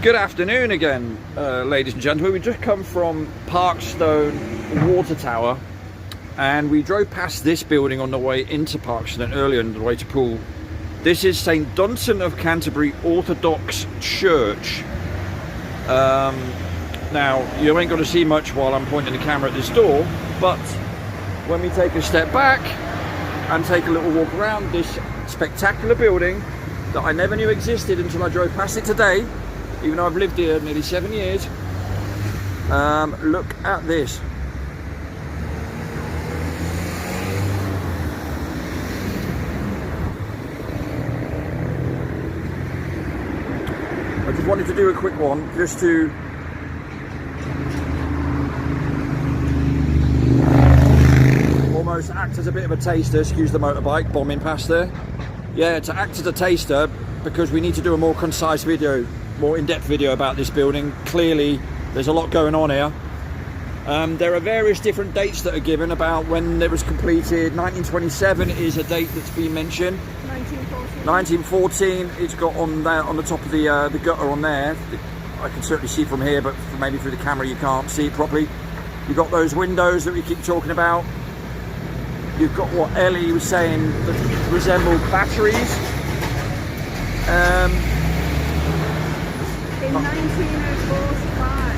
Good afternoon again, ladies and gentlemen. We just come from Parkstone Water Tower, and we drove past this building on the way into Parkstone earlier on the way to Poole. This is St. Dunstan of Canterbury Orthodox Church. Now, you ain't going to see much while I'm pointing the camera at this door, but when we take a step back and take a little walk around this spectacular building that I never knew existed until I drove past it today, even though I've lived here nearly 7 years. Look at this. I just wanted to do a quick one just to almost act as a bit of a taster. Excuse the motorbike bombing past there. Yeah, to act as a taster, because we need to do a more concise video, more in-depth video about this building. Clearly there's a lot going on here. There are various different dates that are given about when it was completed. 1927 is a date that's been mentioned. 1914 it's got on there on the top of the gutter on there. I can certainly see from here, but maybe through the camera you can't see it properly. You've got those windows that we keep talking about. You've got what Ellie was saying that resemble batteries. In 1945,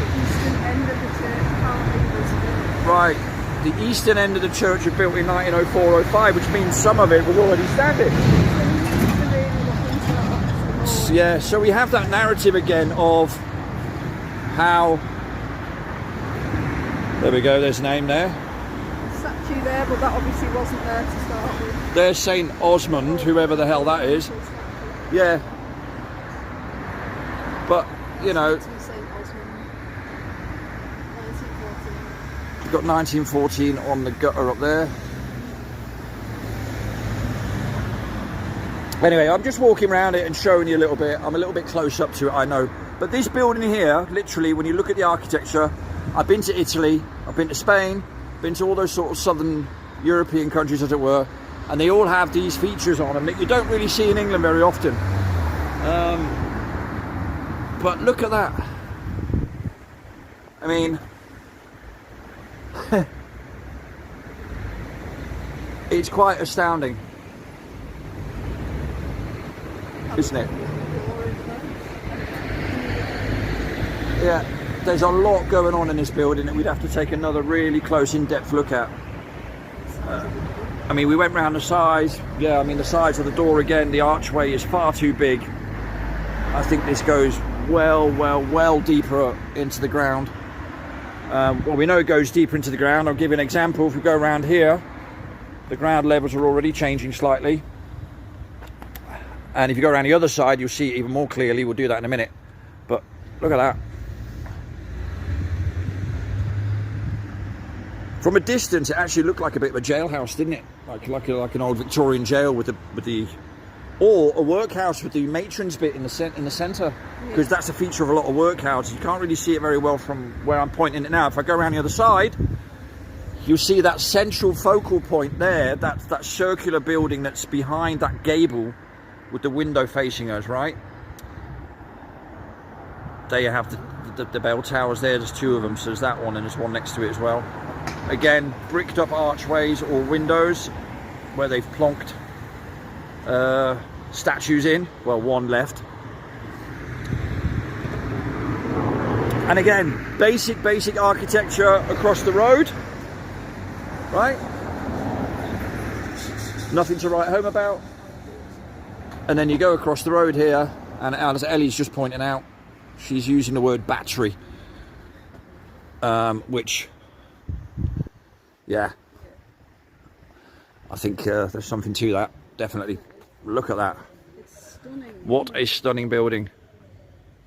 the eastern end of the church apparently was built. Right, the eastern end of the church was built in 1904-05, which means some of it was already standing. Yeah, so we have that narrative again of how... There we go, there's a name there. Statue there, but that obviously wasn't there to start with. There's St. Osmond, whoever the hell that is. Yeah. But, you know, you've got 1914 on the gutter up there. Anyway, I'm just walking around it and showing you a little bit. I'm a little bit close up to it, I know. But this building here, literally, when you look at the architecture, I've been to Italy, I've been to Spain, been to all those sort of southern European countries, as it were, and they all have these features on them that you don't really see in England very often. But look at that. I mean, it's quite astounding, isn't it? Yeah, there's a lot going on in this building that we'd have to take another really close, in-depth look at. I mean, we went round the sides. Yeah, I mean, the size of the door again, the archway is far too big. I think this goes well deeper into the ground. Well, we know it goes deeper into the ground. I'll give you an example. If we go around here, the ground levels are already changing slightly. And if you go around the other side, you'll see it even more clearly. We'll do that in a minute. But look at that. From a distance, it actually looked like a bit of a jailhouse, didn't it? Like an old Victorian jail with the or a workhouse with the matron's bit in the centre, because that's a feature of a lot of workhouses. You can't really see it very well from where I'm pointing it now. If I go around the other side, you'll see that central focal point there. That's that circular building that's behind that gable with the window facing us, right? There you have the bell towers there. There's two of them, so there's that one and there's one next to it as well. Again, bricked up archways or windows where they've plonked statues in. Well, one left. And again, basic architecture across the road, right? Nothing to write home about. And then you go across the road here, and as Ellie's just pointing out, she's using the word battery, which, yeah, I think there's something to that, definitely. Look at that. It's stunning. What a stunning building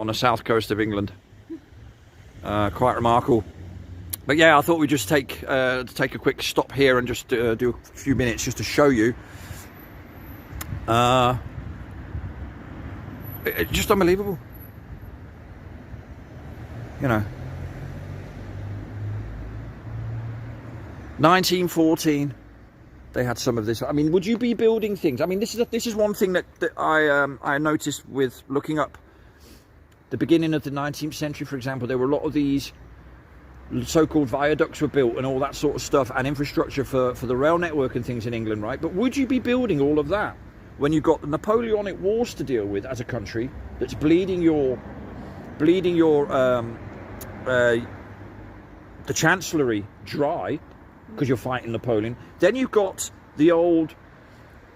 on the south coast of England. Quite remarkable. But yeah, I thought we'd just take a quick stop here and just do a few minutes just to show you. It's just unbelievable. You know, 1914. They had some of this. I mean, would you be building things? I mean, this is one thing that I noticed with looking up the beginning of the 19th century, for example, there were a lot of these so-called viaducts were built and all that sort of stuff, and infrastructure for the rail network and things in England, right? But would you be building all of that when you've got the Napoleonic Wars to deal with as a country that's bleeding your the Chancellery dry because you're fighting Napoleon? Then you've got the old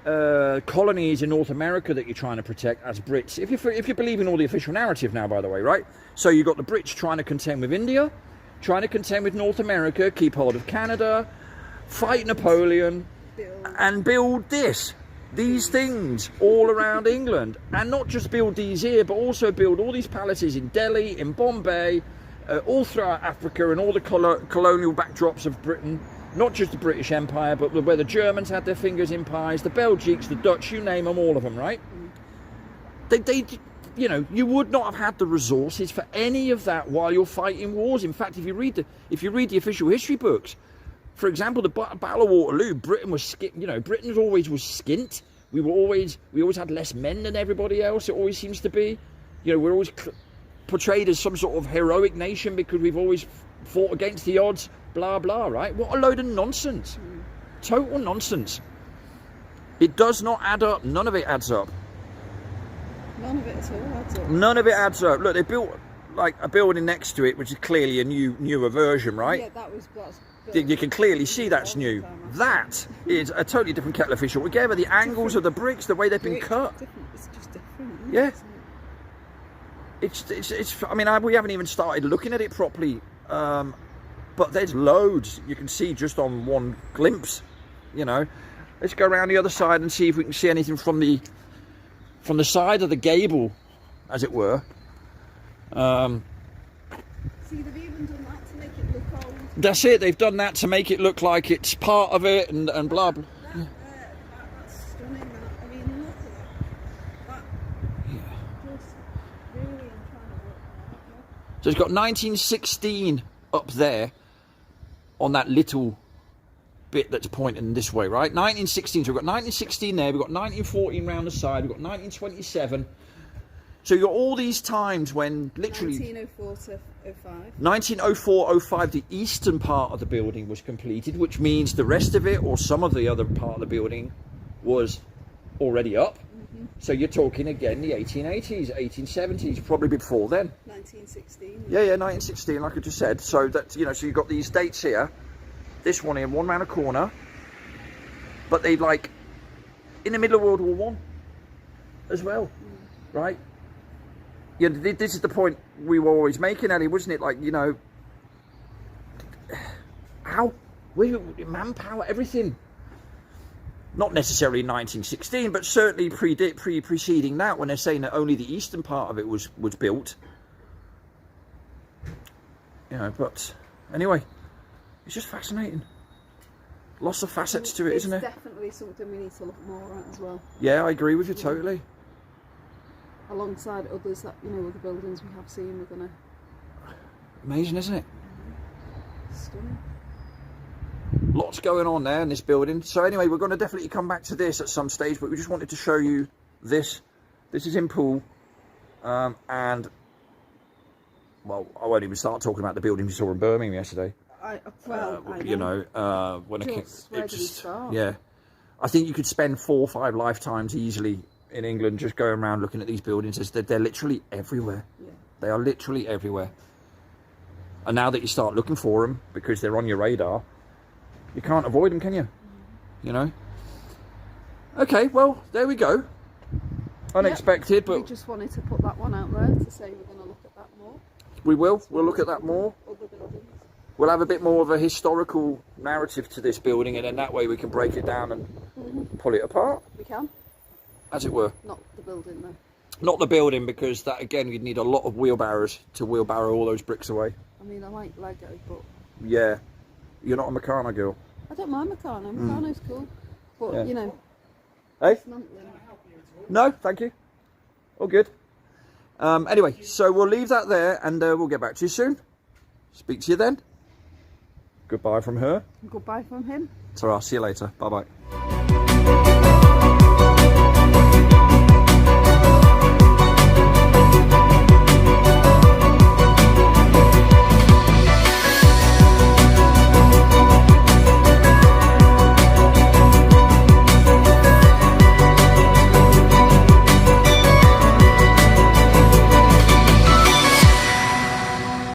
colonies in North America that you're trying to protect as Brits, if you're believing all the official narrative now, by the way, right? So you've got the Brits trying to contend with India, trying to contend with North America, keep hold of Canada, fight Napoleon, and build these things all around England. And not just build these here, but also build all these palaces in Delhi, in Bombay, all throughout Africa, and all the colonial backdrops of Britain. Not just the British Empire, but where the Germans had their fingers in pies, the Belgians, the Dutch, you name them, all of them, right? They you know, you would not have had the resources for any of that while you're fighting wars. In fact, if you read the official history books, for example, the Battle of Waterloo, Britain was Britain always was skint. We always had less men than everybody else. It always seems to be, you know, we're always portrayed as some sort of heroic nation because we've always fought against the odds. Blah blah, right? What a load of nonsense. Total nonsense. It does not add up. None of it adds up. None of it at all adds up. None of it adds up. Look, they built like a building next to it, which is clearly a newer version, right? Yeah, that's you can clearly see that's new. That is a totally different kettle of fish. Altogether, the angles of the bricks, the way they've been cut. It's just different. Yeah. It's. I mean, we haven't even started looking at it properly. But there's loads you can see just on one glimpse, you know. Let's go around the other side and see if we can see anything from the side of the gable, as it were. See, they've even done that to make it look old. That's it, they've done that to make it look like it's part of it and blah blah. That's stunning. I mean, look at that. Just really, I'm trying to work that out. So it's got 1916 up there on that little bit that's pointing this way, right? 1916, so we've got 1916 there, we've got 1914 round the side, we've got 1927. So you've got all these times when literally 1904 to 05. 1904, 05, the eastern part of the building was completed, which means the rest of it, or some of the other part of the building, was already up. So you're talking again the 1880s, 1870s, probably before then. 1916. Yeah, 1916, like I just said. So that, you know, so you've got these dates here. This one here, one round a corner. But they like in the middle of World War One as well, right? Yeah, this is the point we were always making, Ellie, wasn't it? Like, you know, how manpower, everything. Not necessarily 1916, but certainly preceding that, when they're saying that only the eastern part of it was built. You know, but anyway, it's just fascinating. Lots of facets to it, isn't there? It's definitely something we need to look more at as well. Yeah, I agree with you totally. Alongside others that, you know, other buildings we have seen, we're gonna. Amazing, isn't it? Stunning. Lots going on there in this building. So anyway, we're going to definitely come back to this at some stage, but we just wanted to show you this. This is in Poole, and well, I won't even start talking about the building we saw in Birmingham yesterday. I you know, when where it did we start? yeah, I think you could spend 4 or 5 lifetimes easily in England just going around looking at these buildings. They're literally everywhere. Yeah. They are literally everywhere. And now that you start looking for them because they're on your radar, you can't avoid them, can you? You know. Okay, well, there we go. Unexpected, but we just wanted to put that one out there to say we're going to look at that more. we will. We'll look at that more. Other buildings. We'll have a bit more of a historical narrative to this building, and then that way we can break it down and pull it apart, We can. as it were. Not the building though. Not the building, because that, again, you'd need a lot of wheelbarrows to wheelbarrow all those bricks away. I mean, I like Lego, but Yeah. You're not a Meccano girl. I don't mind Meccano. Meccano's cool, but Yeah. you know, Hey? it's not really. No, thank you. All good. Anyway, so we'll leave that there, and we'll get back to you soon. Speak to you then. Goodbye from her. Goodbye from him. Ta-ra, see you later. Bye-bye.